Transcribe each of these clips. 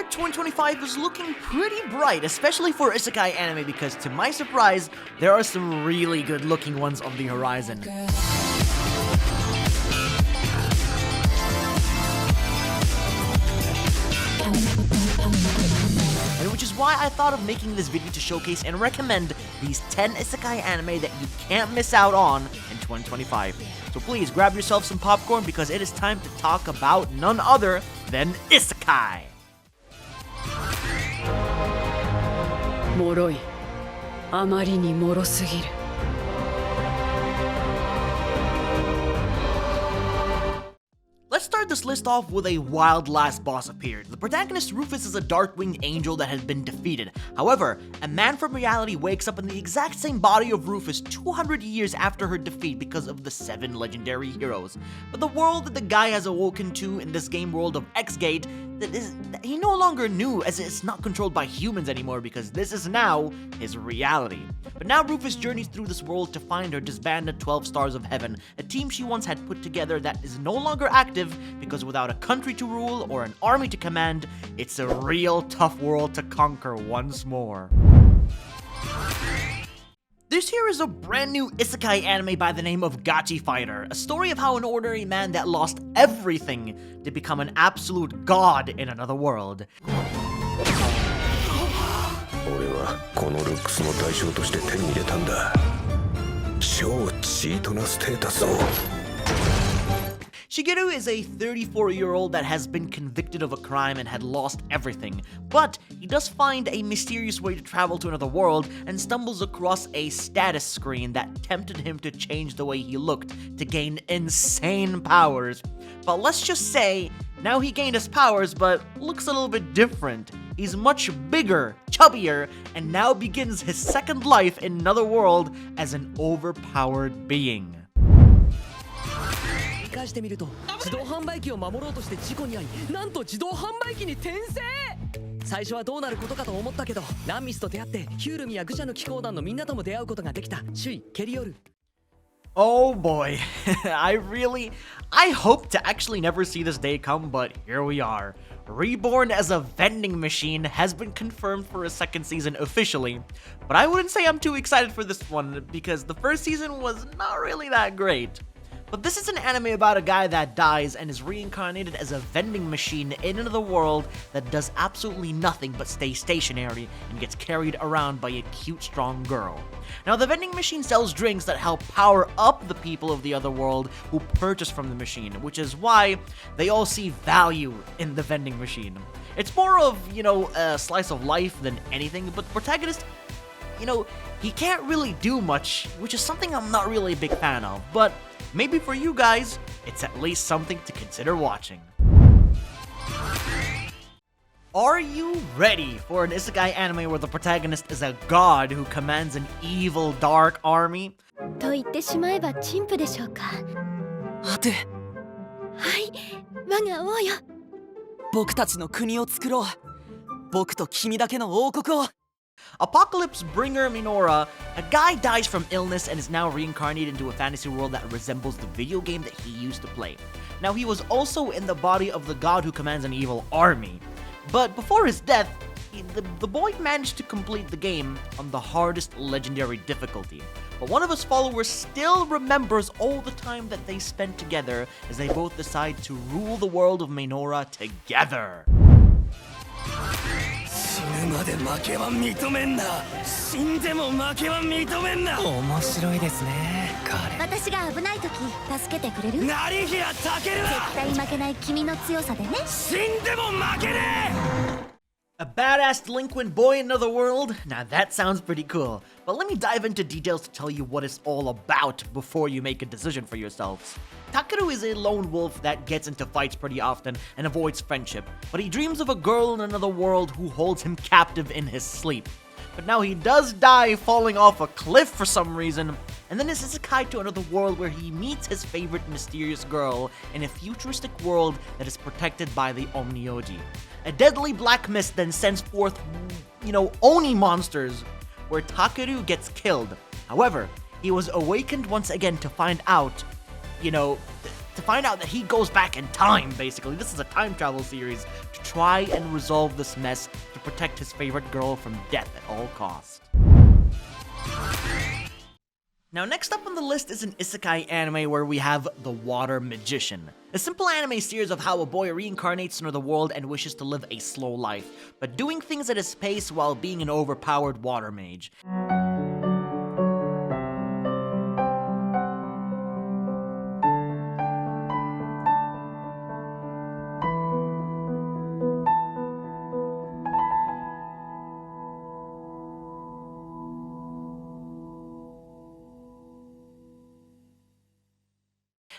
year 2025 is looking pretty bright, especially for isekai anime, because to my surprise, there are some really good looking ones on the horizon. And which is why I thought of making this video to showcase and recommend these 10 isekai anime that you can't miss out on in 2025. So please grab yourself some popcorn, because it is time to talk about none other than isekai. 脆い。あまりに脆すぎる。Let's start this list off with a wild last boss appeared. The protagonist Rufus is a dark-winged angel that has been defeated. However, a man from reality wakes up in the exact same body of Rufus 200 years after her defeat because of the 7 legendary heroes. But the world that the guy has awoken to in this game world of X-Gate, that he no longer knew, as it's not controlled by humans anymore, because this is now his reality. But now Rufus journeys through this world to find her disbanded 12 Stars of Heaven, a team she once had put together that is no longer active, because without a country to rule or an army to command, it's a real tough world to conquer once more. This here is a brand new isekai anime by the name of Gachi Fighter, a story of how an ordinary man that lost everything to become an absolute god in another world. 俺はこのルックスの代償として手に入れたんだ。超チートなステータスを。 Shigeru is a 34-year-old that has been convicted of a crime and had lost everything, but he does find a mysterious way to travel to another world and stumbles across a status screen that tempted him to change the way he looked to gain insane powers. But let's just say, now he gained his powers but looks a little bit different. He's much bigger, chubbier, and now begins his second life in another world as an overpowered being. 返してみると自動販売機を守ろうとして事故に遭い、なんと自動販売機に転生。最初はどうなることかと思ったけど、ランミスと出会ってヒュールミや愚者の騎行団のみんなとも出会うことができた。首位ケリオル。 Oh boy, I hope to actually never see this day come, but here we are. Reborn as a vending machine has been confirmed for a second season officially, but I wouldn't say I'm too excited for this one because the first season was not really that great. But this is an anime about a guy that dies and is reincarnated as a vending machine in another world that does absolutely nothing but stay stationary and gets carried around by a cute, strong girl. Now, the vending machine sells drinks that help power up the people of the other world who purchase from the machine, which is why they all see value in the vending machine. It's more of, a slice of life than anything, but the protagonist, he can't really do much, which is something I'm not really a big fan of, but maybe for you guys, it's at least something to consider watching. Are you ready for an isekai anime where the protagonist is a god who commands an evil dark army? と言ってしまえば陳腐でしょうか。はて、はい、我が王よ。僕たちの国を作ろう。僕と君だけの王国を。 Apocalypse bringer Mynoghra, a guy dies from illness and is now reincarnated into a fantasy world that resembles the video game that he used to play. Now, he was also in the body of the god who commands an evil army. But before his death, the boy managed to complete the game on the hardest legendary difficulty. But one of his followers still remembers all the time that they spent together as they both decide to rule the world of Mynoghra together. 死ぬまで負けは認めんな。死んでも負けは認めんな。面白いですね、彼。私が危ない時助けてくれる？成平健は絶対負けない君の強さでね。死んでも負けねえ。 A badass delinquent boy in another world? Now that sounds pretty cool. But let me dive into details to tell you what it's all about before you make a decision for yourselves. Takeru is a lone wolf that gets into fights pretty often and avoids friendship, but he dreams of a girl in another world who holds him captive in his sleep. But now he does die falling off a cliff for some reason, and then is isekai to another world where he meets his favorite mysterious girl in a futuristic world that is protected by the Onmyou. A deadly black mist then sends forth, Oni monsters, where Takeru gets killed. However, he was awakened once again to find out, to find out that he goes back in time, basically. This is a time travel series to try and resolve this mess to protect his favorite girl from death at all costs. Now, next up on the list is an isekai anime where we have The Water Magician. A simple anime series of how a boy reincarnates into the world and wishes to live a slow life, but doing things at his pace while being an overpowered water mage.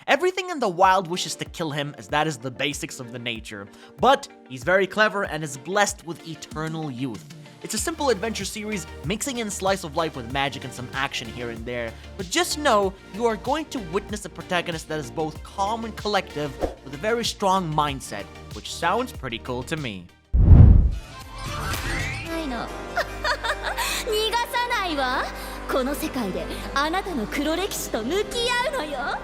Everything in the wild wishes to kill him, as that is the basics of the nature. But he's very clever and is blessed with eternal youth. It's a simple adventure series, mixing in slice of life with magic and some action here and there. But just know, you are going to witness a protagonist that is both calm and collective, with a very strong mindset, which sounds pretty cool to me. ないの逃がさないわ。この世界であなたの黒歴史と向き合うのよ。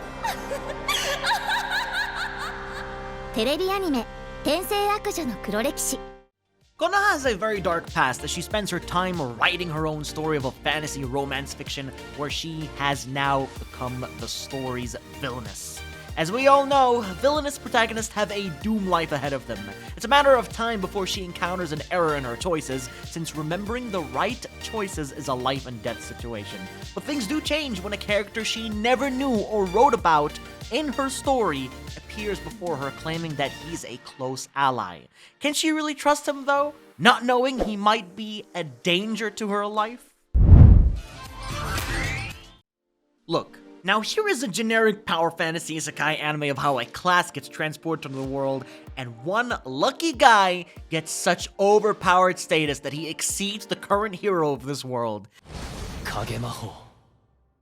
テレビアニメ「天性悪女の黒歴史」。 Kona has a very dark past as she spends her time writing her own story of a fantasy romance fiction where she has now become the story's Villainess. As we all know, Villainess protagonists have a doom life ahead of them. It's a matter of time before she encounters an error in her choices, since remembering the right choices is a life and death situation. But things do change when a character she never knew or wrote about in her story appears before her, claiming that he's a close ally. Can she really trust him though, not knowing he might be a danger to her life? Look, now here is a generic power fantasy isekai anime of how a class gets transported to the world, and one lucky guy gets such overpowered status that he exceeds the current hero of this world. 影魔法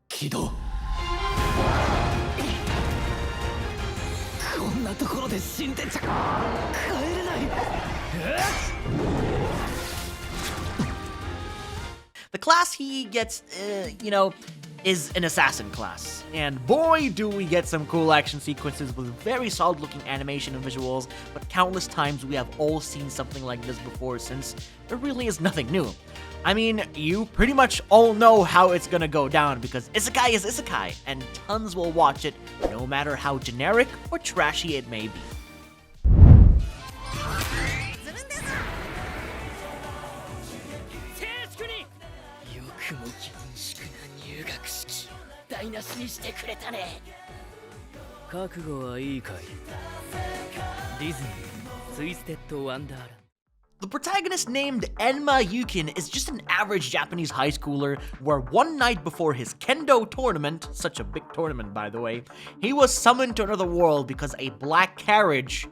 起動こんなところで死んでちゃ帰れない The class he gets, is an assassin class. And boy, do we get some cool action sequences with very solid looking animation and visuals, but countless times we have all seen something like this before, since there really is nothing new. I mean, you pretty much all know how it's gonna go down because isekai is isekai, and tons will watch it no matter how generic or trashy it may be. よくも厳粛な入学式台無しにしてくれたね覚悟はいいかいディズニーツイステッドワンダーランド The protagonist named Onmyou is just an average Japanese high schooler where one night before his kendo tournament, such a big tournament by the way, he was summoned to another world because a black carriage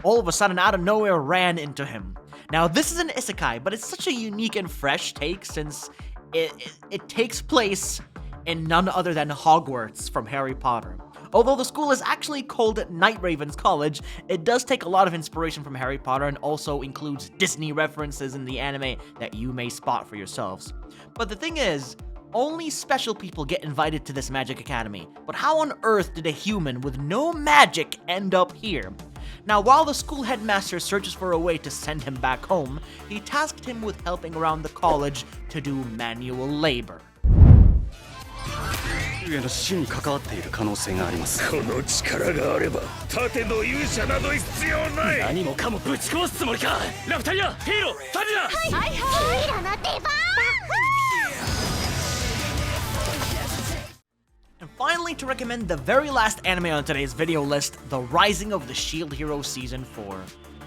all of a sudden out of nowhere ran into him. Now this is an isekai, but it's such a unique and fresh take since it takes place in none other than Hogwarts from Harry Potter. Although the school is actually called Night Raven's College, it does take a lot of inspiration from Harry Potter and also includes Disney references in the anime that you may spot for yourselves. But the thing is, only special people get invited to this magic academy. But how on earth did a human with no magic end up here? Now, while the school headmaster searches for a way to send him back home, he tasked him with helping around the college to do manual labor. への死に関わっている可能性があります。この力があれば盾の勇者など必要ない。何もかもぶち壊すつもりかラプタリアヒーロータジラはいはいヒーローの出番 And finally, to recommend the very last anime on today's video list, The Rising of the Shield Hero Season 4.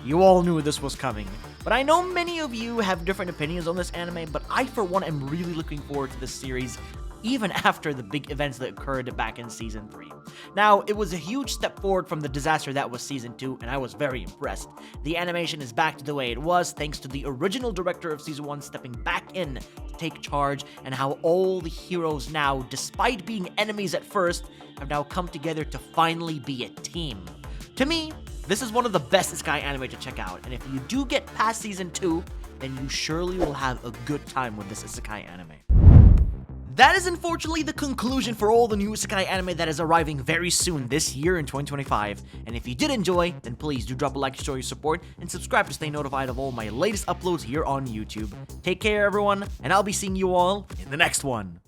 You all knew this was coming, but I know many of you have different opinions on this anime, but I for one am really looking forward to this series, even after the big events that occurred back in Season 3. Now, it was a huge step forward from the disaster that was Season 2, and I was very impressed. The animation is back to the way it was, thanks to the original director of Season 1 stepping back in to take charge, and how all the heroes now, despite being enemies at first, have now come together to finally be a team. To me, this is one of the best Isekai anime to check out, and if you do get past Season 2, then you surely will have a good time with this Isekai anime. that is unfortunately the conclusion for all the new Isekai anime that is arriving very soon this year in 2025. And if you did enjoy, then please do drop a like to show your support and subscribe to stay notified of all my latest uploads here on YouTube. Take care everyone, and I'll be seeing you all in the next one.